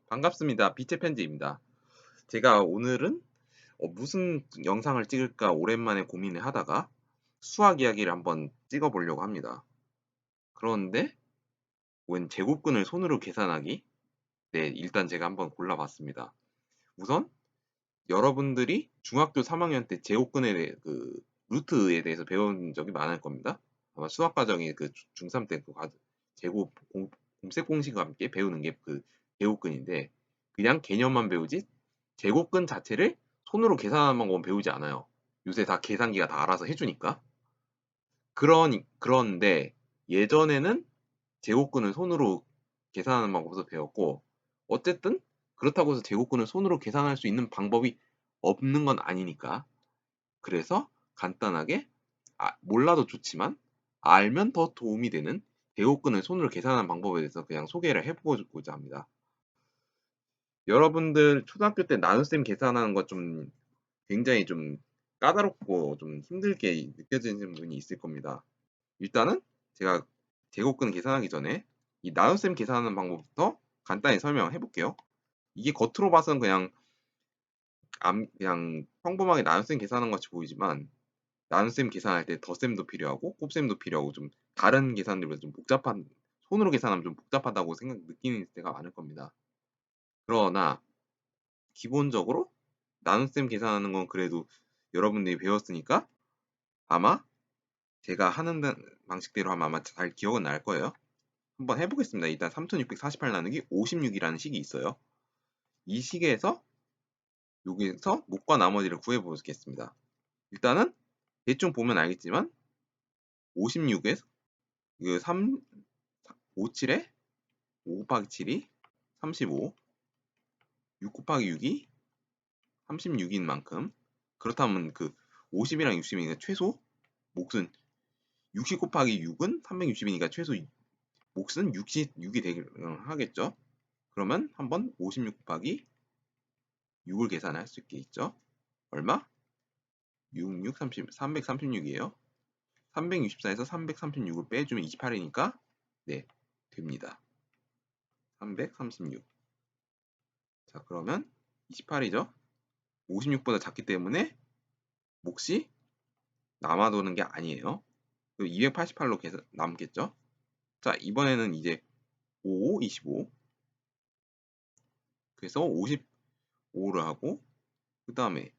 반갑습니다. 빛의 편지입니다. 제가 오늘은 무슨 영상을 찍을까 오랜만에 고민을 하다가 수학 이야기를 한번 찍어 보려고 합니다. 그런데 웬 제곱근을 손으로 계산하기? 네, 일단 제가 한번 골라봤습니다. 우선 여러분들이 중학교 3학년 때 제곱근에 대해 루트에 대해서 배운 적이 많을 겁니다. 아마 수학 과정이 중3 때 제곱 곰색 공식과 함께 배우는 게 제곱근인데 그냥 개념만 배우지 제곱근 자체를 손으로 계산하는 방법은 배우지 않아요. 요새 다 계산기가 다 알아서 해주니까. 그런데 예전에는 제곱근을 손으로 계산하는 방법에서 배웠고, 어쨌든 그렇다고 해서 제곱근을 손으로 계산할 수 있는 방법이 없는 건 아니니까. 그래서 간단하게 몰라도 좋지만 알면 더 도움이 되는 제곱근을 손으로 계산하는 방법에 대해서 그냥 소개를 해보고자 합니다. 여러분들 초등학교 때 나눗셈 계산하는 거 좀 굉장히 좀 까다롭고 좀 힘들게 느껴지는 분이 있을 겁니다. 일단은 제가 제곱근 계산하기 전에 이 나눗셈 계산하는 방법부터 간단히 설명해 볼게요. 이게 겉으로 봐서는 그냥 평범하게 나눗셈 계산하는 것 같이 보이지만 나눗셈 계산할 때 덧셈도 필요하고 곱셈도 필요하고 좀 다른 계산들보다 좀 복잡한 손으로 계산하면 좀 복잡하다고 느끼는 때가 많을 겁니다. 그러나 기본적으로 나눗셈 계산하는 건 그래도 여러분들이 배웠으니까 아마 제가 하는 방식대로 하면 아마 잘 기억은 날 거예요. 한번 해보겠습니다. 일단 3648 나누기 56이라는 식이 있어요. 이 식에서 여기서 목과 나머지를 구해보겠습니다. 일단은 대충 보면 알겠지만 56에 3, 57에 5 곱하기 7이 35, 6 곱하기 6이 36인 만큼 그렇다면 50이랑 60이니까 최소 몫은 60 곱하기 6은 360이니까 최소 몫은 66이 되길 하겠죠. 그러면 한번 56 곱하기 6을 계산할 수 있겠죠. 얼마? 66, 30, 336이에요. 364에서 336을 빼주면 28이니까 네, 됩니다. 336. 자, 그러면 28이죠. 56보다 작기 때문에 몫이 남아도는 게 아니에요. 288로 계산 남겠죠. 자, 이번에는 이제 5, 25. 그래서 55를 하고 그 다음에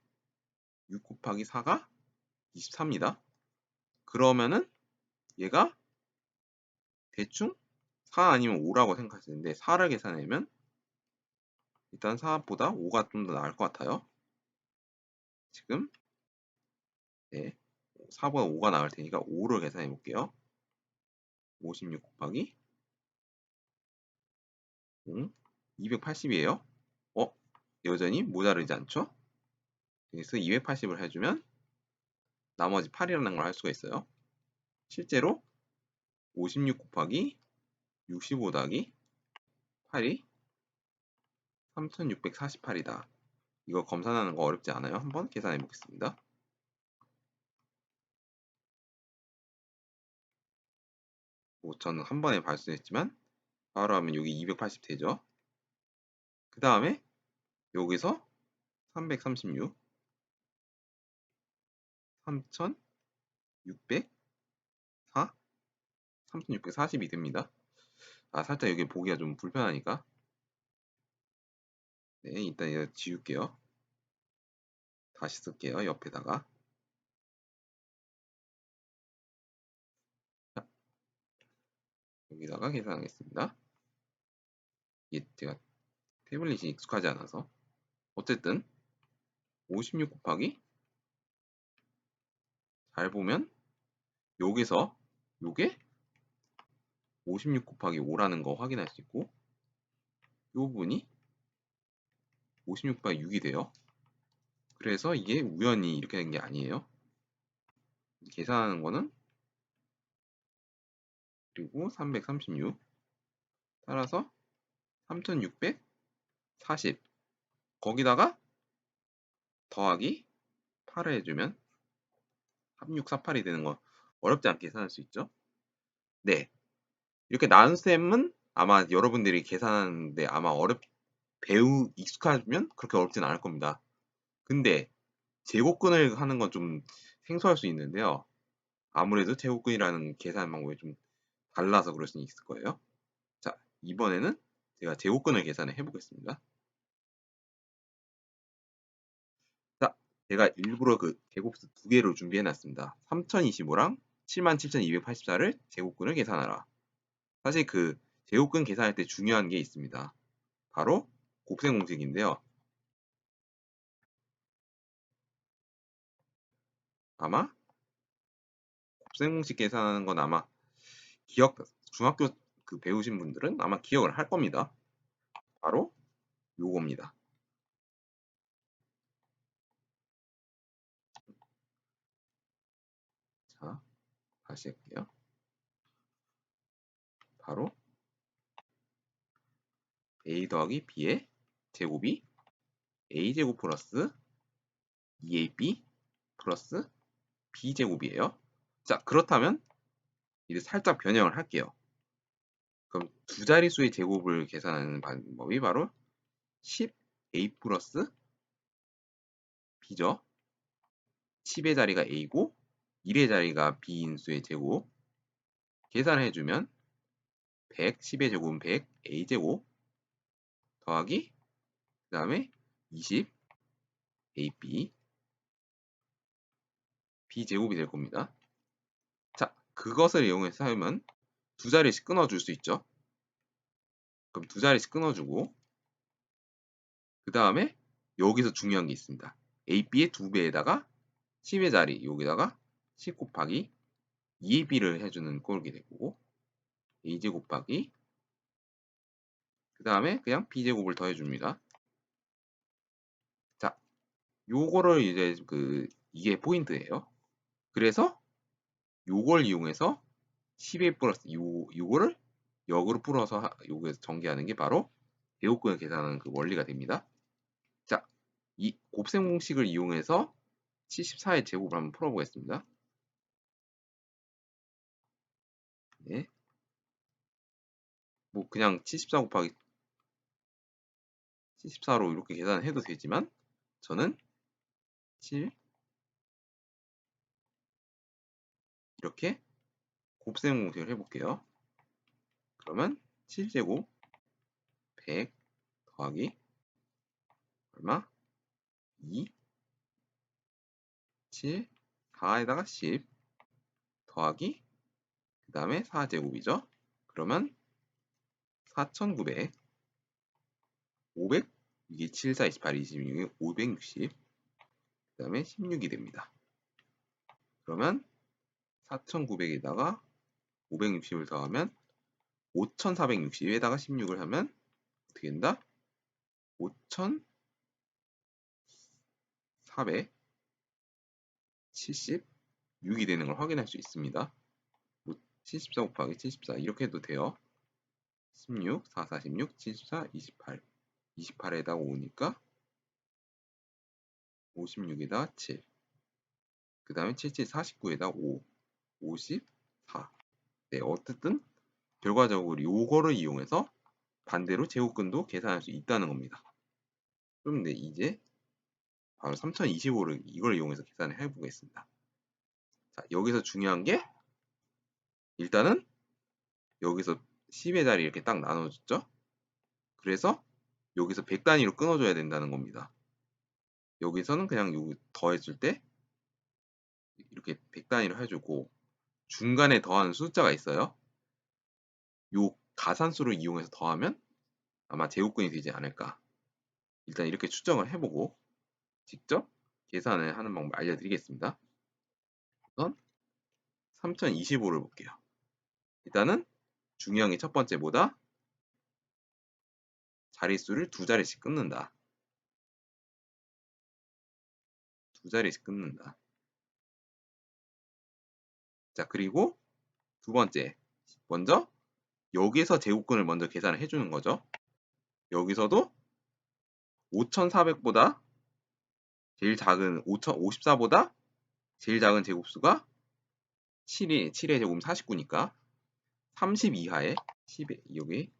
6 곱하기 4가 24입니다. 그러면은 얘가 대충 4 아니면 5라고 생각하시는데 4를 계산하면 일단 4보다 5가 좀 더 나을 것 같아요. 지금 네, 4보다 5가 나을 테니까 5를 계산해 볼게요. 56 곱하기 280이에요. 여전히 모자르지 않죠? 그래서 280을 해주면 나머지 8이라는 걸 할 수가 있어요. 실제로 56 곱하기 65 더하기 8이 3648이다. 이거 검산하는 거 어렵지 않아요? 한번 계산해 보겠습니다. 저는 한 번에 발수했지만 바로 하면 여기 280 되죠. 그 다음에 여기서 336, 3604, 3640이 됩니다. 살짝 여기 보기가 좀 불편하니까 네, 일단 이거 지울게요. 다시 쓸게요. 옆에다가 자, 여기다가 계산하겠습니다. 이게 제가 태블릿이 익숙하지 않아서 어쨌든 56 곱하기 잘 보면 여기서 요게 56 곱하기 5라는 거 확인할 수 있고 요 부분이 56 곱하기 6이 돼요. 그래서 이게 우연히 이렇게 된 게 아니에요. 계산하는 거는 그리고 336 따라서 3640 거기다가 더하기 8을 해주면 3648이 되는 거 어렵지 않게 계산할 수 있죠. 네, 이렇게 나눗셈은 아마 여러분들이 계산하는데 아마 익숙하면 그렇게 어렵진 않을 겁니다. 근데 제곱근을 하는 건 좀 생소할 수 있는데요. 아무래도 제곱근이라는 계산 방법이 좀 달라서 그럴 수 있을 거예요. 자, 이번에는 제가 제곱근을 계산해 보겠습니다. 자, 제가 일부러 그 제곱수 두 개로 준비해 놨습니다. 3025랑 77,284를 제곱근을 계산하라. 사실 그 제곱근 계산할 때 중요한 게 있습니다. 바로 곱셈 공식인데요. 아마 곱셈 공식 계산하는 건 아마 중학교 그 배우신 분들은 아마 기억을 할 겁니다. 바로 요겁니다. 자, 다시 할게요. 바로 a 더하기 b의 제곱이 a제곱 플러스 2ab 플러스 b제곱이에요. 자, 그렇다면 이제 살짝 변형을 할게요. 그럼 두 자릿수의 제곱을 계산하는 방법이 바로 10a 플러스 b죠. 10의 자리가 a고 1의 자리가 b인수의 제곱 계산해주면 100, 10의 제곱은 100, a제곱 더하기 그 다음에 20 ab b제곱이 될 겁니다. 자, 그것을 이용해서 하면 두 자리씩 끊어줄 수 있죠. 그럼 두 자리씩 끊어주고 그 다음에 여기서 중요한 게 있습니다. AB의 2배에다가 10의 자리 여기다가 10 곱하기 2AB를 해주는 꼴이 되고 AJ 곱하기 그 다음에 그냥 B제곱을 더해줍니다. 자, 요거를 이제 이게 포인트예요. 그래서 요걸 이용해서 10A 플러스 요거를 역으로 풀어서 요거에서 전개하는 게 바로 제곱근을 계산하는 그 원리가 됩니다. 자, 이 곱셈 공식을 이용해서 74의 제곱을 한번 풀어보겠습니다. 네. 뭐 그냥 74 곱하기 74로 이렇게 계산해도 되지만 저는 7 이렇게 곱셈 공식을 해볼게요. 그러면 7제곱 100 더하기 얼마? 2 7 4에다가 10 더하기 그 다음에 4제곱이죠. 그러면 4900 500 이게 7, 4, 28, 26이 560 그 다음에 16이 됩니다. 그러면 4900에다가 560을 더하면 5460에다가 16을 하면 어떻게 된다? 5476이 되는 걸 확인할 수 있습니다. 74 곱하기 74 이렇게 해도 돼요. 16, 4, 46, 74, 28 28에다가 5니까 56에다가 7 그 다음에 77, 49에다가 5 54 네, 어쨌든 결과적으로 요거를 이용해서 반대로 제곱근도 계산할 수 있다는 겁니다. 그럼 네, 이제 바로 3025를 이걸 이용해서 계산을 해보겠습니다. 자, 여기서 중요한 게 일단은 여기서 10의 자리 이렇게 딱 나눠줬죠. 그래서 여기서 100 단위로 끊어줘야 된다는 겁니다. 여기서는 그냥 여기 더했을 때 이렇게 100 단위로 해주고 중간에 더하는 숫자가 있어요. 요 가산수를 이용해서 더하면 아마 제곱근이 되지 않을까. 일단 이렇게 추정을 해보고 직접 계산을 하는 방법 알려드리겠습니다. 우선 3025를 볼게요. 일단은 중요한 게 첫 번째보다 자릿수를 두 자리씩 끊는다. 두 자리씩 끊는다. 자, 그리고 두 번째. 먼저 여기서 제곱근을 먼저 계산을 해주는 거죠. 여기서도 5400보다 제일 작은 5054보다 제일 작은 제곱수가 7의 제곱은 49니까 30 이하의 10에 여기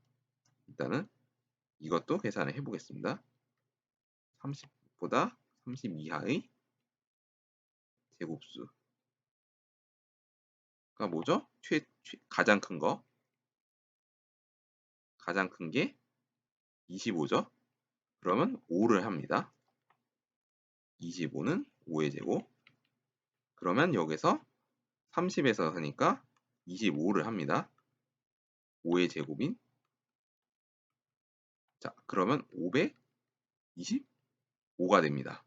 일단은 이것도 계산을 해보겠습니다. 30보다 30 이하의 제곱수가 뭐죠? 가장 큰 거. 가장 큰 게 25죠? 그러면 5를 합니다. 25는 5의 제곱. 그러면 여기서 30에서 하니까 25를 합니다. 5의 제곱인. 자, 그러면 525가 됩니다.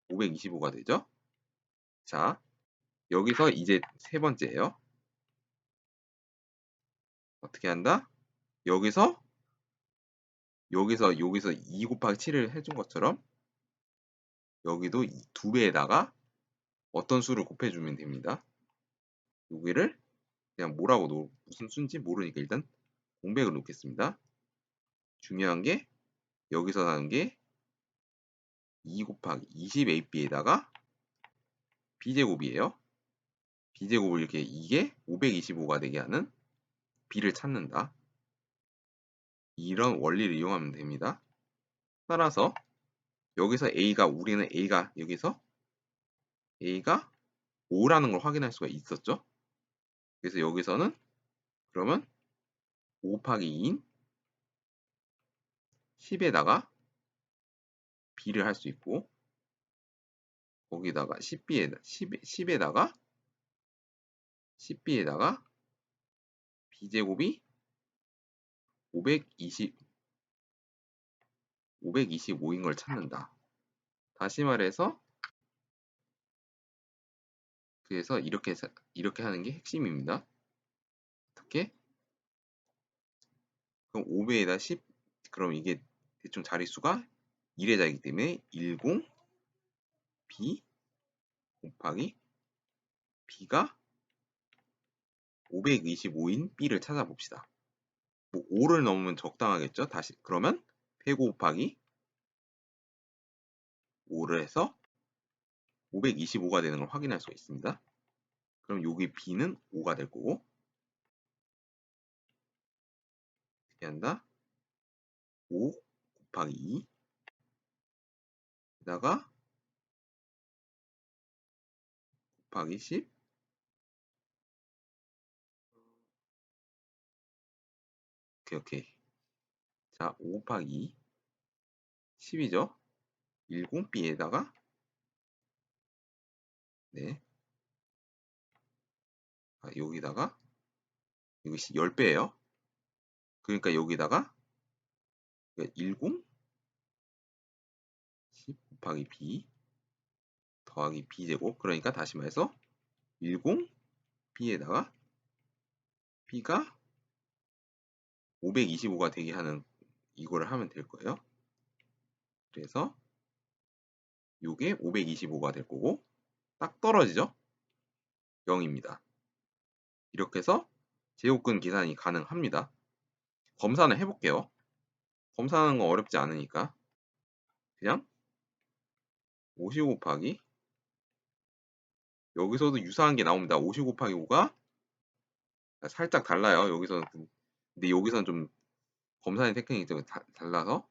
525가 되죠? 자, 여기서 이제 세 번째예요. 어떻게 한다? 여기서 2 곱하기 7을 해준 것처럼 여기도 2배에다가 어떤 수를 곱해주면 됩니다. 여기를 그냥 무슨 수인지 모르니까 일단 공백을 놓겠습니다. 중요한 게 여기서 나는 게 2 곱하기 20ab에다가 b제곱이에요. b제곱을 이렇게 이게 525가 되게 하는 b를 찾는다. 이런 원리를 이용하면 됩니다. 따라서 여기서 우리는 a가 여기서 a가 5라는 걸 확인할 수가 있었죠. 그래서 여기서는 그러면 5 곱하기 2인 10에다가 b를 할 수 있고 거기다가 10에다가 b제곱이 525인 걸 찾는다. 다시 말해서 그래서 이렇게 하는 게 핵심입니다. 어떻게? 그럼 5배에다 10 그럼 이게 대충 자릿수가 1회자이기 때문에 10 b 곱하기 b가 525인 b를 찾아봅시다. 뭐 5를 넣으면 적당하겠죠? 다시 그러면 105 곱하기 5를 해서 525가 되는 걸 확인할 수가 있습니다. 그럼 여기 b는 5가 될 거고 어떻게 한다? 5 곱하기 2 에다가 곱하기 10 오케이. 자, 5 곱하기 2 10이죠? 10b에다가 네. 여기다가 이거 10배예요. 그러니까 여기다가 10 10 곱하기 b 더하기 b제곱 그러니까 다시 말해서 10b에다가 b가 525가 되게 하는 이거를 하면 될 거예요. 그래서 이게 525가 될 거고 딱 떨어지죠? 0입니다. 이렇게 해서 제곱근 계산이 가능합니다. 검사는 해볼게요. 검사하는 거 어렵지 않으니까 그냥 55 곱하기 여기서도 유사한 게 나옵니다. 55 곱하기 5가 살짝 달라요. 여기서는 근데 여기서는 좀 검사의 테크닉이 좀 달라서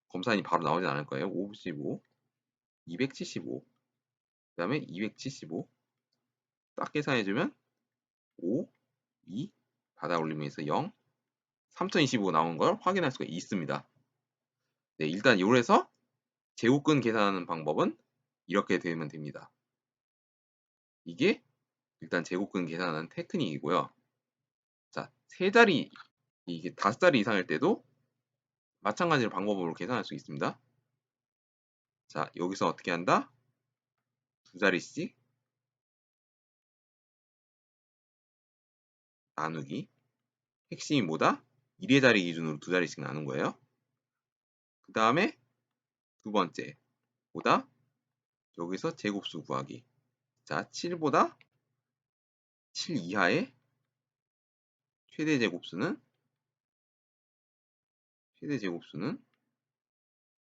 검사이 바로 나오진 않을 거예요. 55, 275, 그 다음에 275 딱 계산해주면 5, 2 받아 올리면서 0, 3025 나온 걸 확인할 수가 있습니다. 네, 일단 요래서 제곱근 계산하는 방법은 이렇게 되면 됩니다. 이게 일단 제곱근 계산하는 테크닉이고요. 자, 세 자리 이게 5자리 이상일 때도 마찬가지로 방법으로 계산할 수 있습니다. 자, 여기서 어떻게 한다? 두 자리씩 나누기. 핵심이 뭐다? 1의 자리 기준으로 두 자리씩 나눈 거예요. 그 다음에 두 번째 보다 여기서 제곱수 구하기. 자, 7보다 7 이하의 최대 제곱수는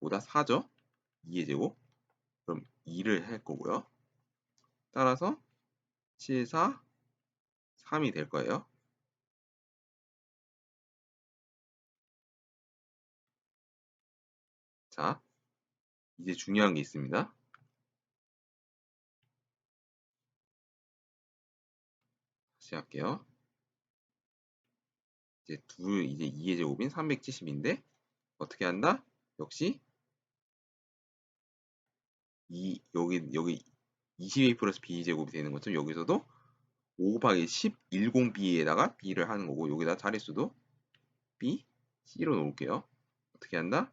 보다 4죠. 2의 제곱. 그럼 2를 할 거고요. 따라서 7, 4, 3이 될 거예요. 자, 이제 중요한 게 있습니다. 다시 할게요. 이제 2의 제곱인 370인데 어떻게 한다? 역시 여기 22 플러스 b 제곱이 되는 것처럼 여기서도 5 곱하기 10 10b에다가 b를 하는 거고 여기다 자릿수도 b, c로 놓을게요. 어떻게 한다?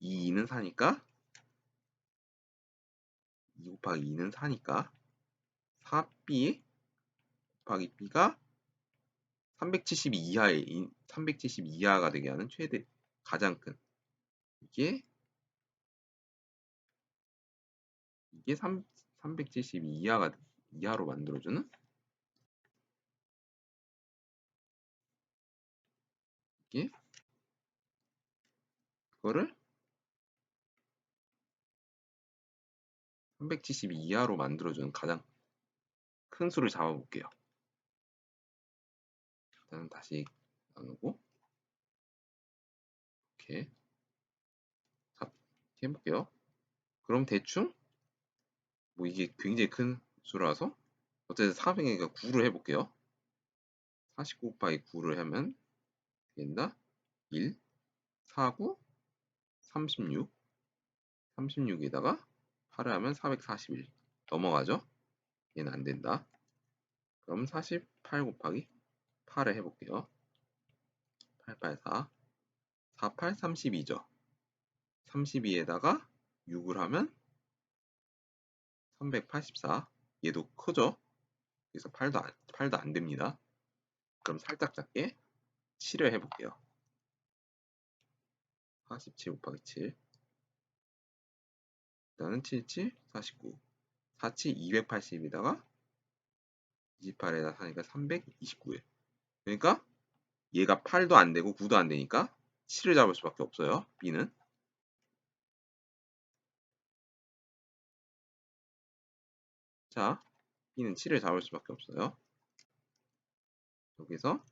2는 4니까 2 곱하기 2는 4니까 4b 곱하기 b가 372 이하가 되게 하는 최대 가장 큰 이게 372 이하로 만들어주는 이게 그거를 372 이하로 만들어주는 가장 큰 수를 잡아볼게요. 일단 다시 나누고 이렇게 해볼게요. 그럼 대충 뭐 이게 굉장히 큰 수라서 어쨌든 400이니까 9를 해볼게요. 49 곱하기 9를 하면 된다. 1, 49, 36, 36에다가 8을 하면 441 넘어가죠? 얘는 안 된다. 그럼 48 곱하기 8을 해볼게요. 884, 48, 32죠. 32에다가 6을 하면 384. 얘도 크죠? 그래서 8도 안 됩니다. 그럼 살짝 작게 7을 해볼게요. 47 곱하기 7. 일단은 77, 49. 47, 280에다가 28에다 사니까 329에. 그러니까 얘가 8도 안 되고 9도 안 되니까 7을 잡을 수밖에 없어요. B는. 자, B는 7을 잡을 수밖에 없어요. 여기서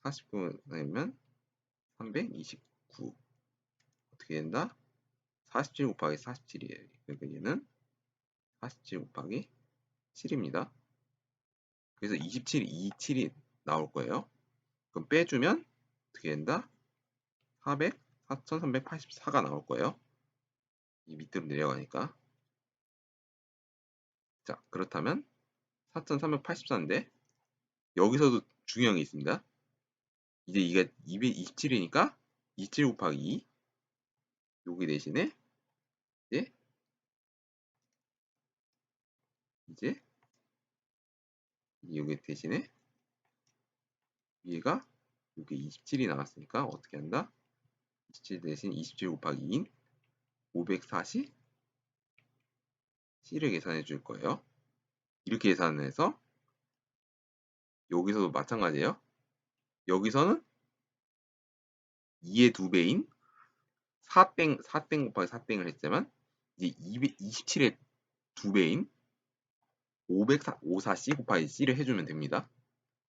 49 내면 329. 어떻게 된다? 47 곱하기 47이에요. 그러니까 얘는 47 곱하기 7입니다. 그래서 27, 27이 나올 거예요. 그럼 빼주면 어떻게 된다? 400, 4384가 나올 거예요. 이 밑으로 내려가니까. 자, 그렇다면 4384인데 여기서도 중요한 게 있습니다. 이제 이게 227이니까 27 곱하기 2 여기 대신에 이제 여기 대신에 위에가 여기 27이 나왔으니까 어떻게 한다? 27 대신 27 곱하기 2인 540 C를 계산해 줄 거예요. 이렇게 계산해서 여기서도 마찬가지예요. 여기서는 2의 2배인 4땡 곱하기 4땡을 했지만 이제 227의 2배인 504C 곱하기 C를 해주면 됩니다.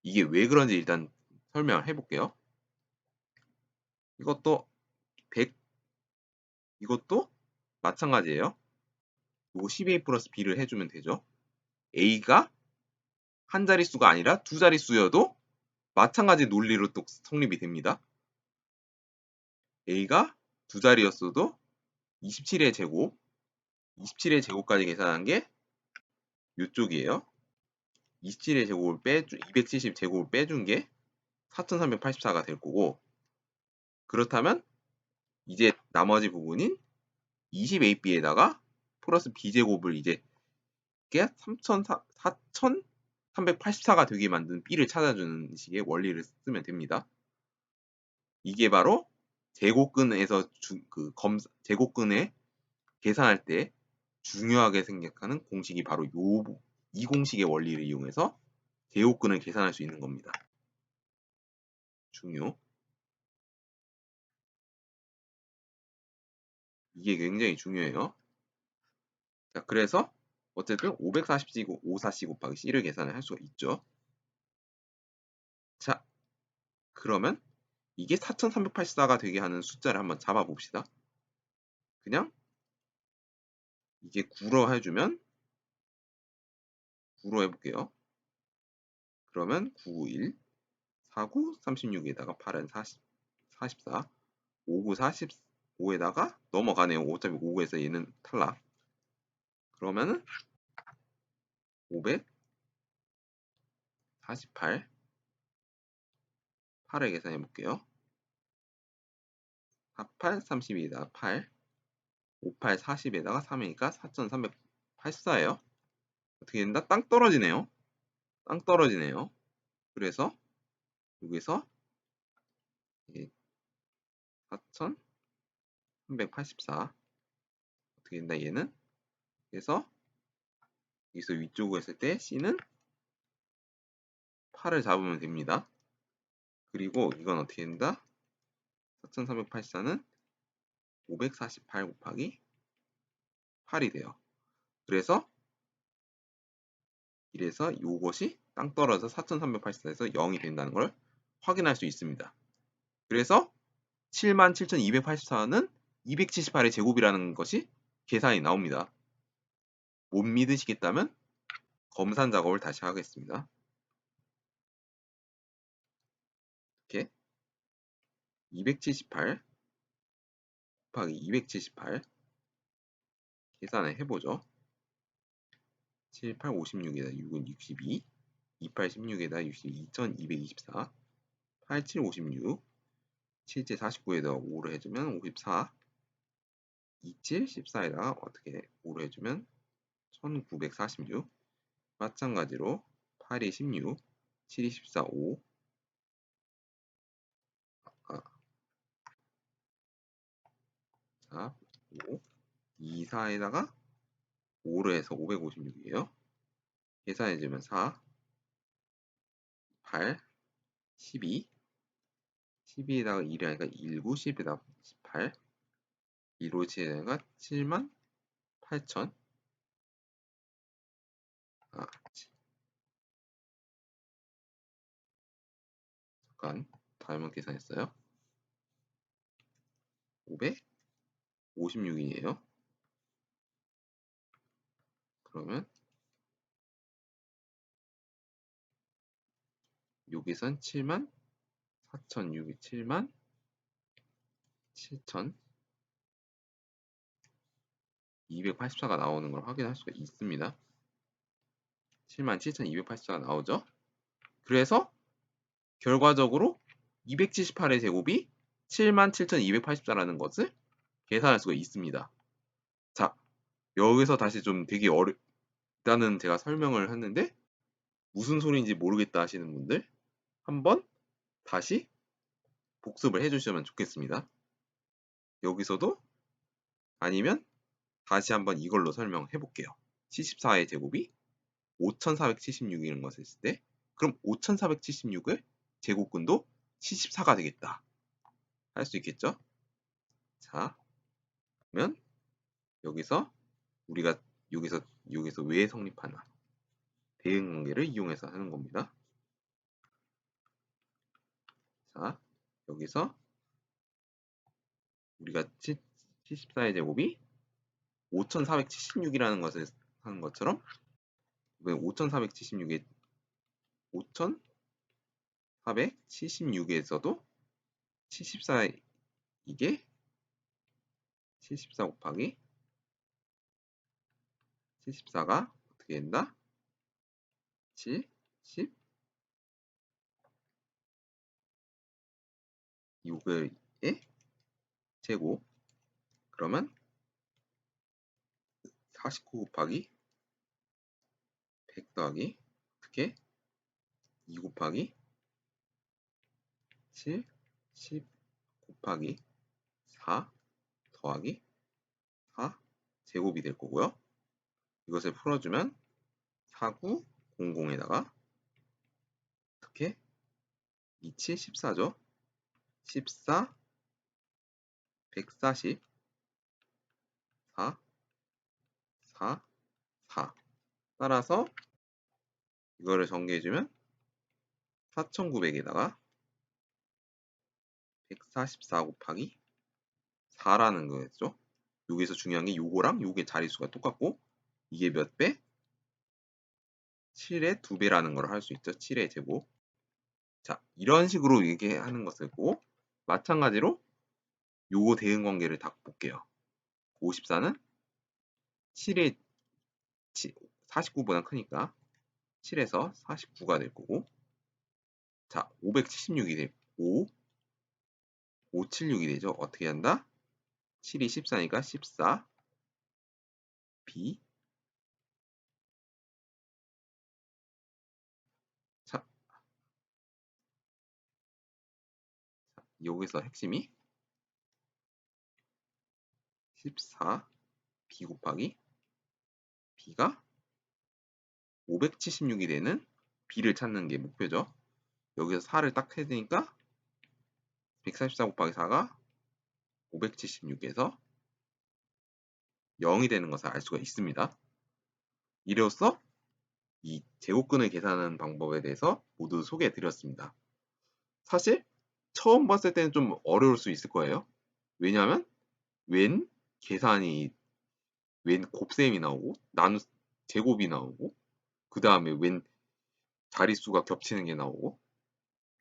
이게 왜 그런지 일단 설명을 해볼게요. 이것도 100 이것도 마찬가지예요. 이거 12A 플러스 B를 해주면 되죠. A가 한 자릿수가 아니라 두 자릿수여도 마찬가지 논리로 또 성립이 됩니다. A가 두 자리였어도 27의 제곱, 27의 제곱까지 계산한 게 이쪽이에요. 27의 제곱을 270 제곱을 빼준 게 4384가 될 거고 그렇다면 이제 나머지 부분인 20AB에다가 플러스 B제곱을 이제 4384가 되게 만든 B를 찾아주는 식의 원리를 쓰면 됩니다. 이게 바로 제곱근에서 제곱근에 계산할 때 중요하게 생각하는 공식이 바로 이 공식의 원리를 이용해서 제곱근을 계산할 수 있는 겁니다. 중요. 이게 굉장히 중요해요. 자, 그래서 어쨌든 540C, 54C 곱하기 C를 계산을 할 수가 있죠. 자, 그러면 이게 4384가 되게 하는 숫자를 한번 잡아봅시다. 그냥 이게 9로 해주면 9로 해볼게요. 그러면 9, 1, 4, 9, 36에다가 8은 44, 5, 9, 45에다가 넘어가네요. 어차피 5, 9에서 얘는 탈락. 그러면은 548, 8을 계산해 볼게요. 48, 32에다가 8, 58, 40에다가 3이니까 4384예요. 어떻게 된다? 땅 떨어지네요. 땅 떨어지네요. 그래서 여기서 4384 어떻게 된다? 얘는 그래서 여기서 위쪽으로 했을 때 C는 8을 잡으면 됩니다. 그리고 이건 어떻게 된다? 4384는 548 곱하기 8이 돼요. 그래서 이래서 이것이 땅 떨어져 4384에서 0이 된다는 걸 확인할 수 있습니다. 그래서 77,284는 278의 제곱이라는 것이 계산이 나옵니다. 못 믿으시겠다면 검산 작업을 다시 하겠습니다. 이렇게 278 곱하기 278 계산을 해보죠. 7, 8, 56에다 6은 62, 28, 16에다 62,224, 8, 7, 56, 7, 7, 49에다 5를 해주면 54, 27, 14에다가 어떻게 5를 해주면 1946, 마찬가지로 8이 16, 7이 14, 5, 4, 5, 2, 4에다가 5를 해서 556이에요. 계산해주면 4, 8, 12, 12에다가 1이 하니까 19, 10에다가 18, 2로 치니까 7만 8천. 잠깐 잘못 계산했어요. 556이에요. 그러면 여기선 7만 4천, 6이 7만 7천 284가 나오는 걸 확인할 수가 있습니다. 77,284가 나오죠. 그래서 결과적으로 278의 제곱이 77,284라는 것을 계산할 수가 있습니다. 자, 여기서 다시 좀 되게 일단은 제가 설명을 했는데 무슨 소리인지 모르겠다 하시는 분들 한번 다시 복습을 해주시면 좋겠습니다. 여기서도 아니면 다시 한번 이걸로 설명해 볼게요. 74의 제곱이 5476이라는 것을 했을 때 그럼 5476을 제곱근도 74가 되겠다. 할 수 있겠죠? 자, 그러면 여기서 우리가 여기서 왜 성립하나? 대응 관계를 이용해서 하는 겁니다. 자, 여기서 우리가 74의 제곱이 5476이라는 것을 하는 것처럼 5476의 5476에서도 74 이게 74 곱하기 74가 어떻게 된다? 70 6의 제곱 그러면 49 곱하기 100 더하기 어떻게 2 곱하기 7 10 곱하기 4 더하기 4 제곱이 될 거고요. 이것을 풀어주면 4900에다가 어떻게 27 14죠. 14 140 4 4 4 따라서 이거를 전개해주면 4900에다가 144 곱하기 4라는 거겠죠. 여기서 중요한 게 요거랑 요게 자릿수가 똑같고 이게 몇 배? 7의 2배라는 걸 할 수 있죠. 7의 제곱. 자, 이런 식으로 얘기하는 것이고 마찬가지로 요거 대응 관계를 다 볼게요. 54는 7의 49보다 크니까 7에서 49가 될 거고 자, 576이 될 576이 되죠. 어떻게 한다? 7이 14니까 14 B 자, 여기서 핵심이 14 B 곱하기 B가 576이 되는 B를 찾는 게 목표죠. 여기서 4를 딱 해주니까 144 곱하기 4가 576에서 0이 되는 것을 알 수가 있습니다. 이로써 이 제곱근을 계산하는 방법에 대해서 모두 소개해 드렸습니다. 사실 처음 봤을 때는 좀 어려울 수 있을 거예요. 왜냐하면 웬 계산이 웬 곱셈이 나오고 나누 제곱이 나오고 그 다음에 웬 자릿수가 겹치는 게 나오고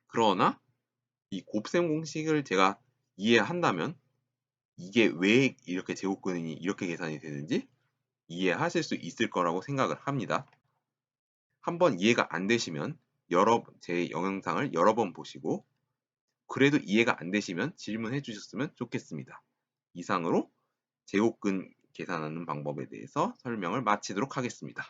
그러나 이 곱셈 공식을 제가 이해한다면 이게 왜 이렇게 제곱근이 이렇게 계산이 되는지 이해하실 수 있을 거라고 생각을 합니다. 한번 이해가 안 되시면 제 영상을 여러 번 보시고 그래도 이해가 안 되시면 질문해 주셨으면 좋겠습니다. 이상으로 제곱근 계산하는 방법에 대해서 설명을 마치도록 하겠습니다.